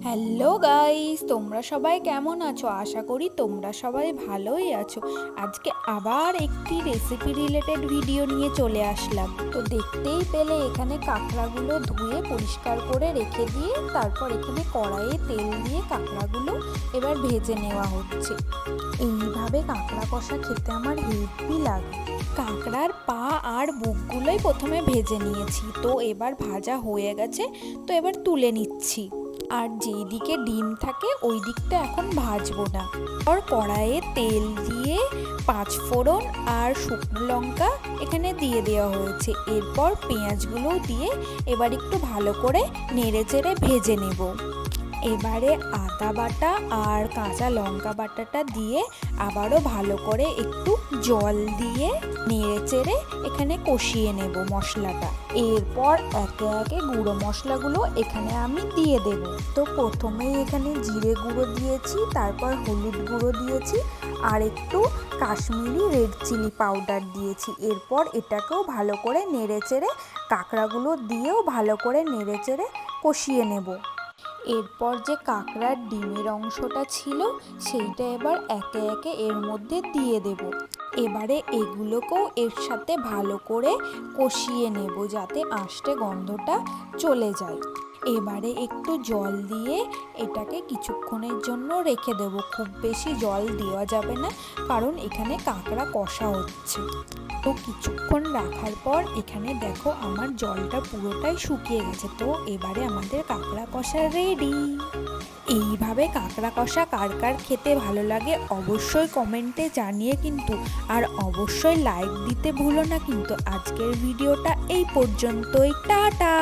Hello guys, তোমরা সবাই কেমন আছো? আশা করি তোমরা সবাই ভালোই আছো। আজকে আবার একটি রেসিপি রিলেটেড ভিডিও নিয়ে চলে আসলাম। তো দেখতেই পেলে এখানে কাঁকড়াগুলো ধুয়ে পরিষ্কার করে রেখে দিয়ে তারপর এখানে কড়াইয়ে তেল দিয়ে কাঁকড়াগুলো এবার ভেজে নেওয়া হচ্ছে। এইভাবে কাঁকড়া কষা খেতে আমার হেভি লাগে। কাঁকড়ার পা আর বুকগুলোই প্রথমে ভেজে নিয়েছি, তো এবার ভাজা হয়ে গেছে, তো এবার তুলে নিচ্ছি। আর যেই দিকে ডিম থাকে ওই দিকটা এখন ভাজবো না। আর কড়াইয়ে তেল দিয়ে 5 ফোড়ন আর শুকনো লঙ্কা এখানে দিয়ে দেওয়া হয়েছে। এরপর পেঁয়াজগুলো দিয়ে এবার একটু ভালো করে নেড়ে চেড়ে ভেজে নেব। এবারে আদা বাটা আর কাঁচা লঙ্কা বাটাটা দিয়ে আবারও ভালো করে একটু জল দিয়ে নেড়ে চেড়ে এখানে কষিয়ে নেব মশলাটা। এরপর একে একে গুঁড়ো মশলাগুলো এখানে আমি দিয়ে দেব। তো প্রথমেই এখানে জিরে গুঁড়ো দিয়েছি, তারপর হলুদ গুঁড়ো দিয়েছি আর একটু কাশ্মীরি রেড চিলি পাউডার দিয়েছি। এরপর এটাকেও ভালো করে নেড়ে চেড়ে কাঁকড়াগুলো দিয়েও ভালো করে নেড়ে চেড়ে কষিয়ে নেব। এরপর যে কাঁকড়ার ডিমের অংশটা ছিল সেইটা এবার একে একে এর মধ্যে দিয়ে দেব। এবারে এগুলোকেও এর সাথে ভালো করে কষিয়ে নেব যাতে আঁশটে গন্ধটা চলে যায়। এবারে একটু জল দিয়ে এটাকে কিছুক্ষণের জন্য রেখে দেব। খুব বেশি জল দেওয়া যাবে না, কারণ এখানে কাঁকড়া কষা হচ্ছে। তো কিছুক্ষণ রাখার পর এখানে দেখো আমার জলটা পুরোটাই শুকিয়ে গেছে। তো এবারে আমাদের কাঁকড়া কষা রেডি। এইভাবে কাঁকড়া কষা কার কার খেতে ভালো লাগে অবশ্যই কমেন্টে জানিয়ে কিন্তু, আর অবশ্যই লাইক দিতে ভুলো না কিন্তু। আজকের ভিডিওটা এই পর্যন্তই, টাটা।